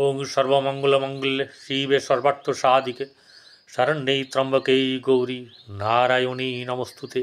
ওং সর্বমঙ্গলমঙ্গলে শিবে সর্বার্থ সাধিকে শরণ্যে ত্র্যম্বকে গৌরী নারায়ণী নমস্তুতে।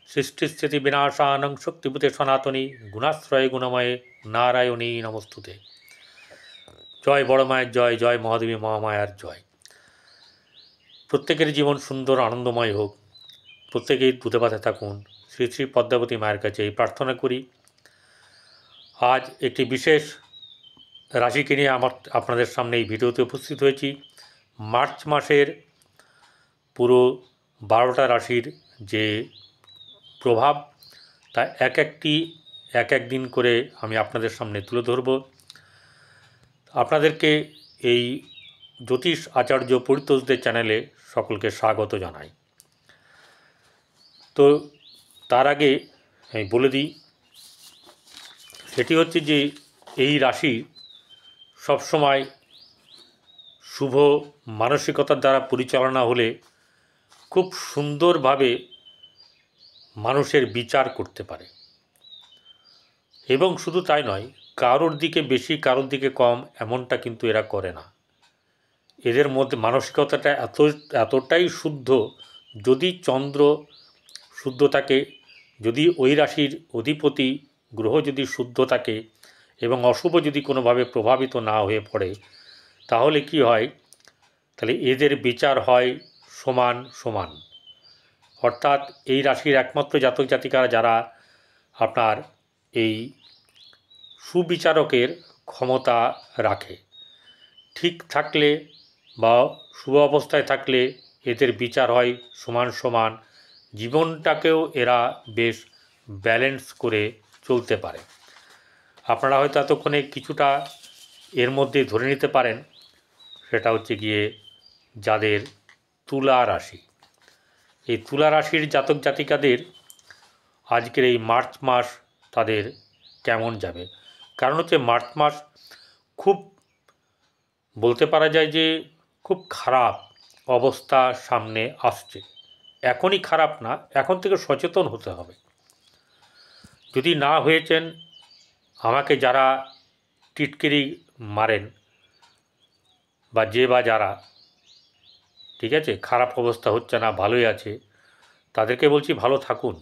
সৃষ্টিস্থিতি বিনাশানং শক্তিভূতে সনাতনী গুণাশ্রয়ে গুণময়ে নারায়ণী নমস্তুতে। জয় বড় মায়ের জয়, জয় মহাদেবী মহামায়ার জয়। প্রত্যেকের জীবন সুন্দর আনন্দময় হোক, প্রত্যেকেই দুধে ভাতে থাকুন, শ্রী শ্রী পদ্মাবতী মায়ের কাছে এই প্রার্থনা করি। আজ একটি বিশেষ রাশিকে নিয়ে আপনাদের সামনে এই ভিডিওতে উপস্থিত হয়েছি। মার্চ মাসের পুরো 12টা রাশির যে প্রভাব তা এক এক দিন করে আমি আপনাদের সামনে তুলে ধরব। আপনাদেরকে এই জ্যোতিষ আচার্য পরিতোষদের চ্যানেলে সকলকে স্বাগত জানাই। তো তার আগে আমি বলে দিই, সেটি হচ্ছে যে এই রাশি সবসময় শুভ মানসিকতার দ্বারা পরিচালনা হলে খুব সুন্দরভাবে মানুষের বিচার করতে পারে, এবং শুধু তাই নয়, কারোর দিকে বেশি কারোর দিকে কম এমনটা কিন্তু এরা করে না। এদের মধ্যে মানসিকতাটা এতটাই শুদ্ধ, যদি চন্দ্র শুদ্ধ থাকে, যদি ওই রাশির অধিপতি গ্রহ যদি শুদ্ধ থাকে এবং অশুভ যদি কোনোভাবে প্রভাবিত না হয়ে পড়ে, তাহলে কি হয়, তাহলে এদের বিচার হয় সমান সমান। অর্থাৎ এই রাশির একমাত্র জাতক জাতিকারা যারা আপনার এই সুবিচারকের ক্ষমতা রাখে, ঠিক থাকলে বা শুভ অবস্থায় থাকলে এদের বিচার হয় সমান সমান, জীবনটাকেও এরা বেশ ব্যালেন্স করে চলতে পারে। আপনারা হয়তো এতক্ষণে কিছুটা এর মধ্যে ধরে নিতে পারেন, সেটা হচ্ছে গিয়ে যাদের তুলা রাশি। এই তুলা রাশির জাতক জাতিকাদের আজকের এই মার্চ মাস তাদের কেমন যাবে। কারণ হচ্ছে মার্চ মাস খুব বলতে পারা যায় যে খুব খারাপ অবস্থা সামনে আসছে। এখনই খারাপ না, এখন থেকে সচেতন হতে হবে। যদি না হয়েছেন, আমাকে যারা টিটকিরি মারেন বা যারা ঠিক আছে খারাপ অবস্থা হচ্ছে না, ভালোই আছে, তাদেরকে বলছি ভালো থাকুন।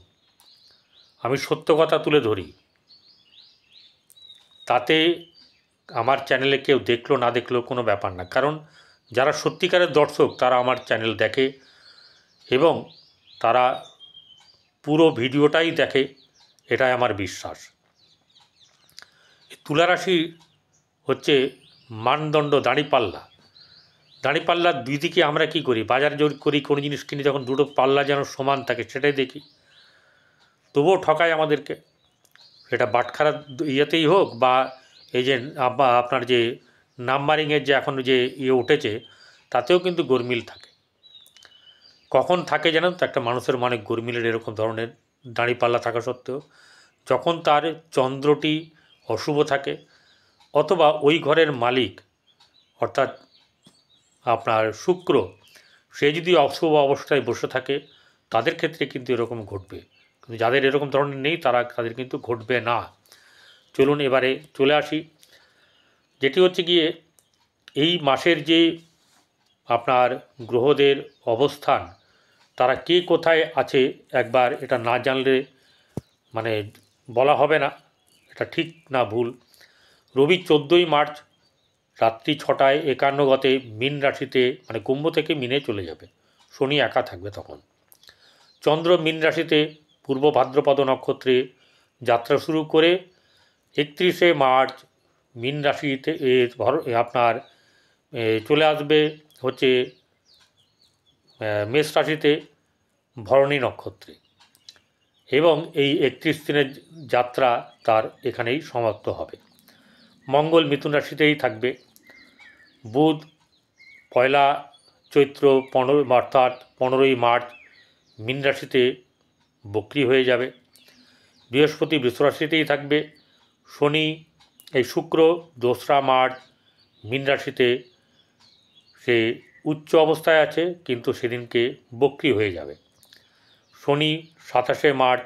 আমি সত্য কথা তুলে ধরি, তাতে আমার চ্যানেলে কেউ দেখলো না দেখলো কোনো ব্যাপার না। কারণ যারা সত্যিকারের দর্শক তারা আমার চ্যানেল দেখে এবং তারা পুরো ভিডিওটাই দেখে, এটাই আমার বিশ্বাস। তুলারাশি হচ্ছে মানদণ্ড, দাঁড়িপাল্লার দুই দিকে আমরা কি করি, বাজার জোর করি, কোনো জিনিস কিনি, যখন দুটো পাল্লা যেন সমান থাকে সেটাই দেখি, তবুও ঠকায় আমাদেরকে। সেটা বাটখারা ইয়েতেই হোক বা এই যে আপনার যে নাম্বারিংয়ের যে এখন যে উঠেছে তাতেও কিন্তু গরমিল থাকে। কখন থাকে জানেন তো, একটা মানুষের মনে গরমিলের এরকম ধরনের দাঁড়িপাল্লা থাকা সত্ত্বেও, যখন তার চন্দ্রটি অশুভ থাকে অথবা ওই ঘরের মালিক অর্থাৎ আপনার শুক্র সে যদি অশুভ অবস্থায় বসে থাকে, তাদের ক্ষেত্রে কিন্তু এরকম ঘটবে। কিন্তু যাদের এরকম ধরনের নেই তাদের কিন্তু ঘটবে না। চলুন এবারে চলে আসি, যেটি হচ্ছে গিয়ে এই মাসের যে আপনার গ্রহদের অবস্থান, তারা কে কোথায় আছে একবার এটা না জানলে মানে বলা হবে না এটা ঠিক না ভুল। রবি 14ই মার্চ রাত্রি 6:51 গতে মীন রাশিতে মানে কুম্ভ থেকে মীনে চলে যাবে। শনি একা থাকবে তখন। চন্দ্র মীন রাশিতে পূর্ব ভাদ্রপদ নক্ষত্রে যাত্রা শুরু করে 31শে মার্চ মীন রাশিতে আপনার চলে আসবে হচ্ছে মেষ রাশিতে ভরণী নক্ষত্রে, এবং এই 31 দিনের যাত্রা তার এখানেই সমাপ্ত হবে। মঙ্গল মিথুন রাশিতেই থাকবে। বুধ পয়লা চৈত্র অর্থাৎ 15ই মার্চ মীন রাশিতে বক্রী হয়ে যাবে। বৃহস্পতি বৃষ রাশিতেই থাকবে। শুক্র 2রা মার্চ মীন রাশিতে সে উচ্চ অবস্থায় আছে, কিন্তু সেদিনকে বক্রী হয়ে যাবে। শনি 27শে মার্চ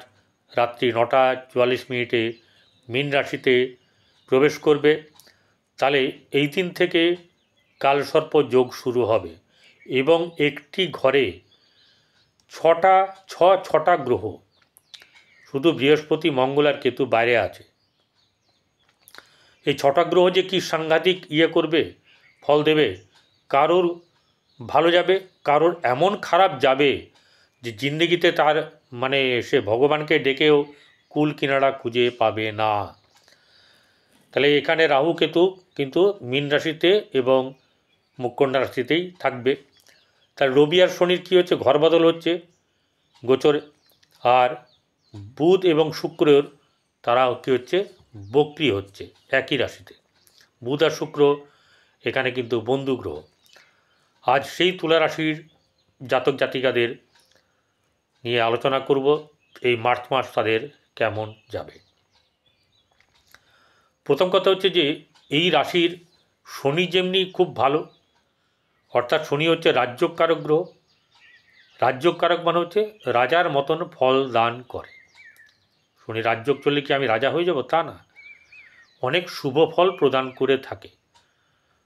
রাত্রি 9:44 মীন রাশিতে প্রবেশ করবে। তাহলে এই দিন থেকে কালসর্প যোগ শুরু হবে এবং একটি ঘরে ছটা গ্রহ, শুধু বৃহস্পতি মঙ্গল আর কেতু বাইরে আছে। এই 6টা গ্রহ যে কি সাংঘাতিক করবে, ফল দেবে, কারোর ভালো যাবে, কারোর এমন খারাপ যাবে যে জিন্দগিতে তার মানে সে ভগবানকে ডেকেও কুল কিনারা খুঁজে পাবে না। তাহলে এখানে রাহু কেতু কিন্তু মীন রাশিতে এবং কন্যা রাশিতেই থাকবে। তার রবি আর শনির কী হচ্ছে, ঘর বদল হচ্ছে গোচরে। আর বুধ এবং শুক্রের তারা কী হচ্ছে, বক্রি হচ্ছে একই রাশিতে। বুধ আর শুক্র এখানে কিন্তু বন্ধু গ্রহ। আজ সেই তুলা রাশির জাতক জাতিকাদের নিয়ে আলোচনা করব, এই মার্চ মাস তাদের কেমন যাবে। প্রথম কথা হচ্ছে যে এই রাশির শনি যেমনি খুব ভালো, অর্থাৎ শনি হচ্ছে রাজ্যকারক গ্রহ। রাজ্যকারক মানে হচ্ছে রাজার মতন ফল দান করে। শনি রাজ্যক চললে কি আমি রাজা হয়ে যাব তা না, অনেক শুভ ফল প্রদান করে থাকে।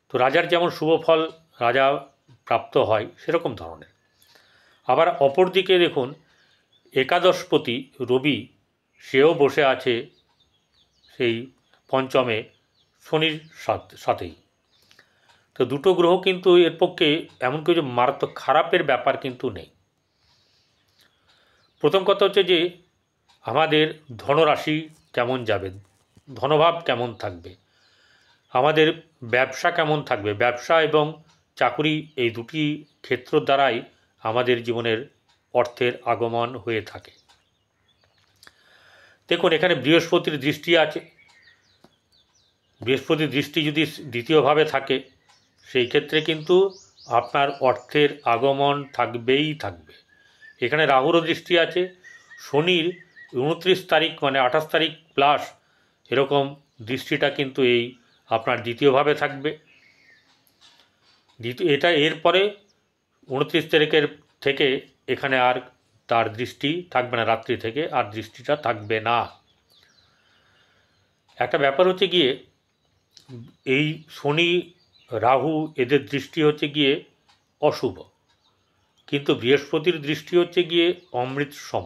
তো রাজার যেমন শুভ ফল রাজা প্রাপ্ত হয় সেরকম ধরনের। আবার অপরদিকে দেখুন একাদশপতি রবি, সেও বসে আছে সেই পঞ্চমে শনির সাথেই। তো দুটো গ্রহ কিন্তু এর পক্ষে এমন কিছু মারাত্মক খারাপের ব্যাপার কিন্তু নেই। প্রথম কথা হচ্ছে যে আমাদের ধনরাশি কেমন যাবে, ধনভাব কেমন থাকবে, আমাদের ব্যবসা কেমন থাকবে। ব্যবসা এবং চাকুরি এই দুটি ক্ষেত্র দ্বারাই আমাদের জীবনের অর্থের আগমন হয়ে থাকে। দেখুন এখানে বৃহস্পতির দৃষ্টি আছে। বৃহস্পতির দৃষ্টি যদি দ্বিতীয়ভাবে থাকে সেই ক্ষেত্রে কিন্তু আপনার অর্থের আগমন থাকবেই থাকবে। এখানে রাহুরও দৃষ্টি আছে। শনির 29 তারিখ মানে 28 তারিখ প্লাস এরকম দৃষ্টিটা কিন্তু এই আপনার দ্বিতীয়ভাবে থাকবে। এটা এরপরে 29 তারিখের থেকে এখানে আর তার দৃষ্টি থাকবে না, রাত্রি থেকে আর দৃষ্টিটা থাকবে না। একটা ব্যাপার হচ্ছে গিয়ে এই শনি রাহু এদের দৃষ্টি হচ্ছে গিয়ে অশুভ, কিন্তু বৃহস্পতির দৃষ্টি হচ্ছে গিয়ে অমৃত সম।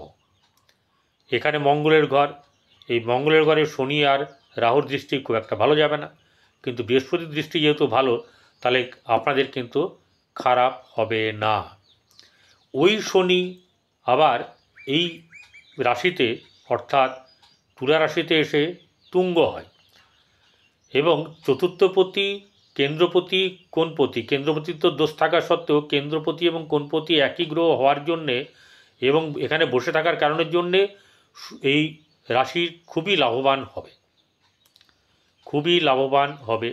এখানে মঙ্গলের ঘর, এই মঙ্গলের ঘরে শনি আর রাহুর দৃষ্টি খুব একটা ভালো যাবে না, কিন্তু বৃহস্পতির দৃষ্টি যেহেতু ভালো তাহলে আপনাদের কিন্তু খারাপ হবে না। ওই শনি আবার এই রাশিতে অর্থাৎ তুলা রাশিতে এসে তুঙ্গ হয় এবং চতুর্থপতি কেন্দ্রপতি কোণপতি, কেন্দ্রপতির তো দোষ থাকা সত্ত্বেও কেন্দ্রপতি এবং কোণপতি একই গ্রহ হওয়ার জন্যে এবং এখানে বসে থাকার কারণের জন্যে এই রাশির খুবই লাভবান হবে, খুবই লাভবান হবে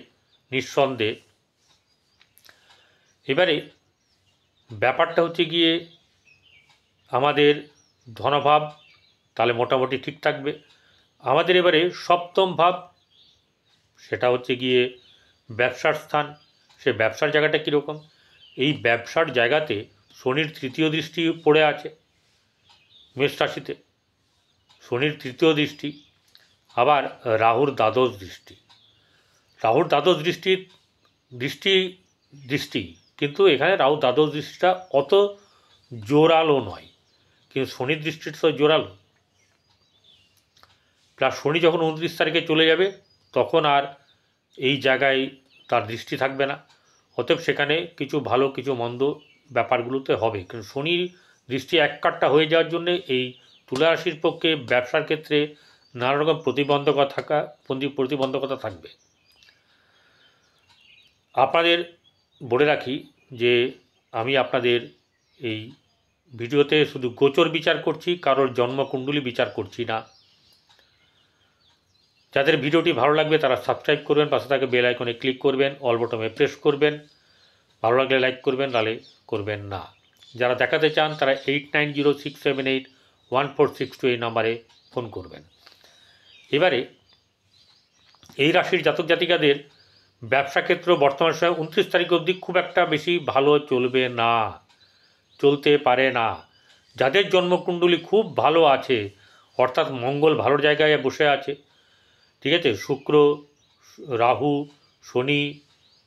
নিঃসন্দেহে। এবারে ব্যাপারটা হচ্ছে গিয়ে আমাদের ধনভাব তাহলে মোটামুটি ঠিক থাকবে। আমাদের এবারে সপ্তম ভাব, সেটা হচ্ছে গিয়ে ব্যবসার স্থান। সে ব্যবসার জায়গাটা কীরকম, এই ব্যবসার জায়গাতে শনির তৃতীয় দৃষ্টি পড়ে আছে মেষ রাশিতে, শনির তৃতীয় দৃষ্টি, আবার রাহুর দ্বাদশ দৃষ্টি। রাহুর দ্বাদশ দৃষ্টি কিন্তু এখানে রাহুর দ্বাদশ দৃষ্টিটা অত জোরালো নয়, কিন্তু শনির দৃষ্টিটা তো জোরালো। প্লাস শনি যখন 29 তারিখে চলে যাবে তখন আর এই জায়গায় তার দৃষ্টি থাকবে না, অতএব সেখানে কিছু ভালো কিছু মন্দ ব্যাপারগুলোতে হবে। কিন্তু শনির দৃষ্টি এককাট্টা হয়ে যাওয়ার জন্যে এই তুলা রাশির পক্ষে ব্যবসার ক্ষেত্রে নানা রকম প্রতিবন্ধকতা থাকবে। আপনাদের বলে রাখি যে আমি আপনাদের এই ভিডিওতে শুধু গোচর বিচার করছি, কারোর জন্মকুণ্ডলী বিচার করছি না। যাদের ভিডিওটি ভালো লাগবে তারা সাবস্ক্রাইব করবেন, পাশে থাকা বেল আইকনে ক্লিক করবেন, অল বটনে প্রেস করবেন, ভালো লাগলে লাইক করবেন, নাহলে করবেন না। যারা দেখাতে চান তারা 8906781462 এই নাম্বারে ফোন করবেন। এবারে এই রাশির জাতক জাতিকাদের ব্যবসা ক্ষেত্র বর্তমান সময় 29 তারিখ অবধি খুব একটা বেশি ভালো চলবে না, চলতে পারে না। যাদের জন্মকুণ্ডলী খুব ভালো আছে অর্থাৎ মঙ্গল ভালো জায়গায় বসে আছে, ঠিক আছে, শুক্র রাহু শনি,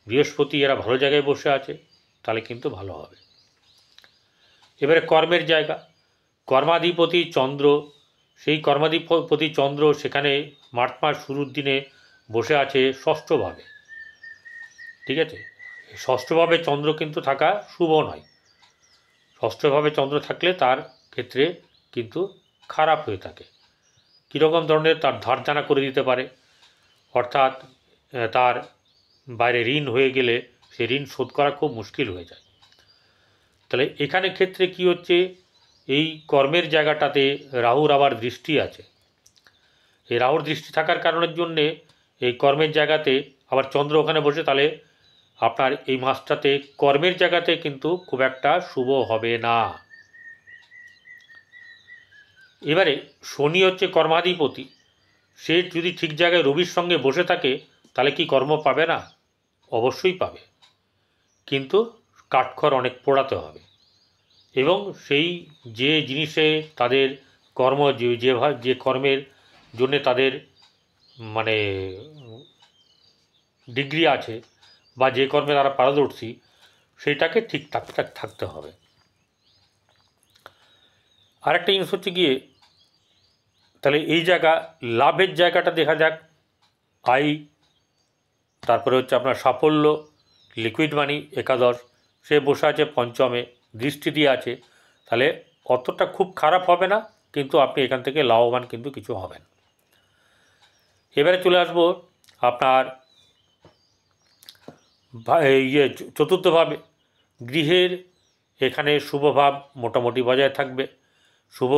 বৃহস্পতি এরা ভালো জায়গায় বসে আছে, তাহলে কিন্তু ভালো হবে। এবারে কর্মের জায়গা, কর্মাধিপতি চন্দ্র, সেই কর্মাধিপতি চন্দ্র সেখানে মার্চ মাস শুরুর দিনে বসে আছে ষষ্ঠভাবে। ঠিক আছে, ষষ্ঠভাবে চন্দ্র কিন্তু থাকা শুভ নয়। ষষ্ঠভাবে চন্দ্র থাকলে তার ক্ষেত্রে কিন্তু খারাপ হয়ে থাকে। কীরকম ধরনের, তার ধার জানা করে দিতে পারে, অর্থাৎ তার বাইরে ঋণ হয়ে গেলে সে ঋণ শোধ করা খুব মুশকিল হয়ে যায়। তাহলে এখানে ক্ষেত্রে কি হচ্ছে, এই কর্মের জায়গাটাতে রাহুর আবার দৃষ্টি আছে। এই রাহুর দৃষ্টি থাকার কারণের জন্যে এই কর্মের জায়গাতে আবার চন্দ্র ওখানে বসে, তাহলে আপনার এই মাসটাতে কর্মের জায়গাতে কিন্তু খুব একটা শুভ হবে না। এবারে শনি হচ্ছে কর্মাধিপতি, সে যদি ঠিক জায়গায় রবির সঙ্গে বসে থাকে তাহলে কি কর্ম পাবে না? অবশ্যই পাবে, কিন্তু কাঠখড় অনেক পোড়াতে হবে। এবং সেই যে জিনিসে তাদের কর্ম, যে কর্মের জন্যে তাদের মানে ডিগ্রি আছে বা যে কর্মে তারা পারদর্শী, সেইটাকে ঠিক থাকতে হবে। আরেকটা জিনিস হচ্ছে গিয়ে, তাহলে এই জায়গা লাভের জায়গাটা দেখা যাক, আয়, তারপরে হচ্ছে আপনার সাফল্য, লিকুইড মানি একাদশ, সে বসে আছে পঞ্চমে, দৃষ্টি দিয়ে আছে, তাহলে অতটা খুব খারাপ হবে না, কিন্তু আপনি এখান থেকে লাভবান কিন্তু কিছু হবেন। এবারে চলে আসবো আপনার চতুর্থভাবে, গৃহের এখানে শুভ ভাব মোটামুটি বজায় থাকবে। শুভ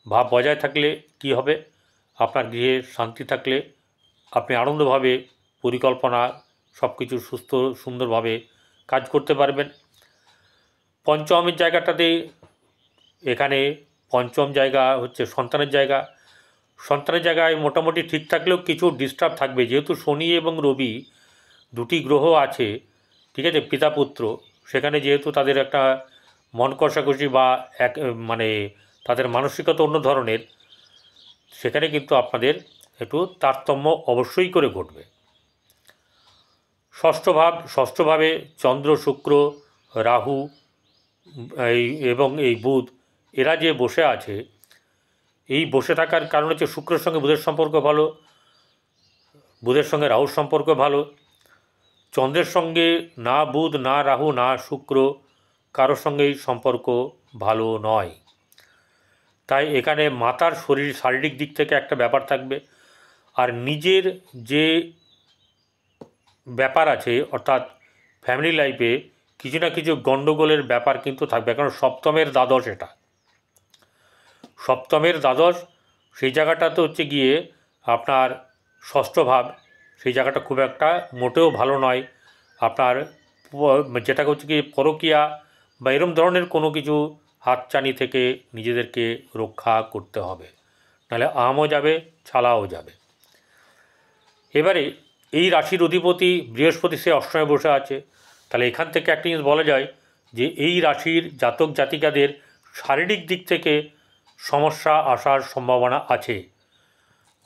ভাব বজায় থাকলে কি হবে, আপনার গৃহে শান্তি থাকলে আপনি আনন্দভাবে পরিকল্পনা সব কিছু সুস্থ সুন্দরভাবে কাজ করতে পারবেন। পঞ্চমের জায়গাটাতে, এখানে পঞ্চম জায়গা হচ্ছে সন্তানের জায়গা। সন্তানের জায়গায় মোটামুটি ঠিক থাকলেও কিছু ডিস্টার্ব থাকবে, যেহেতু শনি এবং রবি দুটি গ্রহ আছে, ঠিক আছে, পিতা পুত্র, সেখানে যেহেতু তাদের একটা মন কষাকষি বা এক মানে তাদের মানসিকতা অন্য ধরনের, সেখানে কিন্তু আপনাদের একটু তারতম্য অবশ্যই করে ঘটবে। ষষ্ঠভাবে চন্দ্র, শুক্র, রাহু এবং এই বুধ, এরা যে বসে আছে, এই বসে থাকার কারণ হচ্ছে শুক্রের সঙ্গে বুধের সম্পর্ক ভালো, বুধের সঙ্গে রাহুর সম্পর্ক ভালো, চন্দ্রের সঙ্গে না বুধ, না রাহু, না শুক্র, কারোর সঙ্গেই সম্পর্ক ভালো নয়। তাই এখানে মাতার শারীরিক দিক থেকে একটা ব্যাপার থাকবে, আর নিজের যে ব্যাপার আছে, অর্থাৎ ফ্যামিলি লাইফে কিছু না কিছু গণ্ডগোলের ব্যাপার কিন্তু থাকবে, কারণ সপ্তমের দ্বাদশ, এটা সপ্তমের দ্বাদশ, সেই জায়গাটাতে হচ্ছে গিয়ে আপনার ষষ্ঠ ভাব, সেই জায়গাটা খুব একটা মোটেও ভালো নয়। আপনার যেটা হচ্ছে কি পরকীয়া বা এরম ধরনের কোনো কিছু হাতছানি থেকে নিজেদেরকে রক্ষা করতে হবে, নাহলে আমও যাবে, ছালাও যাবে। এবারে এই রাশির অধিপতি বৃহস্পতি, সে অষ্টমে বসে আছে, তাহলে এখান থেকে একটা জিনিস বলা যায় যে এই রাশির জাতক জাতিকাদের শারীরিক দিক থেকে সমস্যা আসার সম্ভাবনা আছে,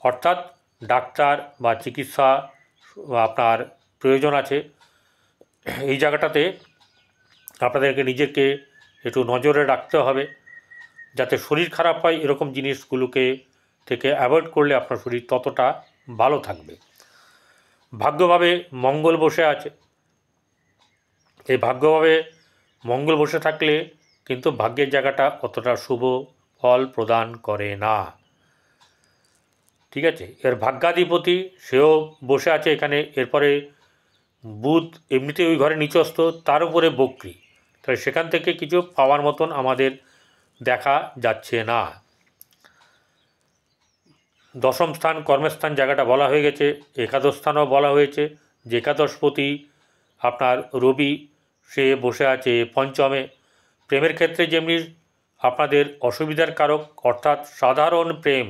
অর্থাৎ ডাক্তার বা চিকিৎসা আপনার প্রয়োজন আছে। এই জায়গাটাতে আপনাদেরকে নিজেকে একটু নজরে রাখতে হবে, যাতে শরীর খারাপ হয় এরকম জিনিসগুলোকে থেকে অ্যাভয়েড করলে আপনার শরীর ততটা ভালো থাকবে। ভাগ্যভাবে মঙ্গল বসে আছে, এই ভাগ্যভাবে মঙ্গল বসে থাকলে কিন্তু ভাগ্যের জায়গাটা অতটা শুভ ফল প্রদান করে না, ঠিক আছে। এর ভাগ্যাধিপতি সেও বসে আছে এখানে, এরপরে বুধ এমনিতে ওই ঘরে নিচস্থ, তার উপরে বক্রী, তাহলে সেখান থেকে কিছু পাওয়ার মতন আমাদের দেখা যাচ্ছে না। দশম স্থান কর্মস্থান জায়গাটা বলা হয়ে গেছে, একাদশ স্থানও বলা হয়েছে, যে একাদশপতি আপনার রবি, সে বসে আছে পঞ্চমে। প্রেমের ক্ষেত্রে যেমনি আপনাদের অসুবিধার কারক, অর্থাৎ সাধারণ প্রেম,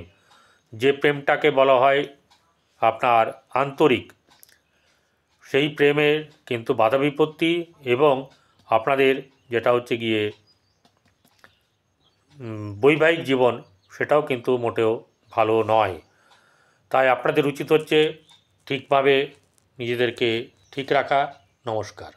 যে প্রেমটাকে বলা হয় আপনার আন্তরিক, সেই প্রেমের কিন্তু বাধা বিপত্তি, এবং আপনাদের যেটা হচ্ছে গিয়ে বৈবাহিক জীবন, সেটাও কিন্তু মোটেও ভালো নয়। তাই আপনাদের উচিত হচ্ছে ঠিকভাবে নিজেদেরকে ঠিক রাখা। নমস্কার।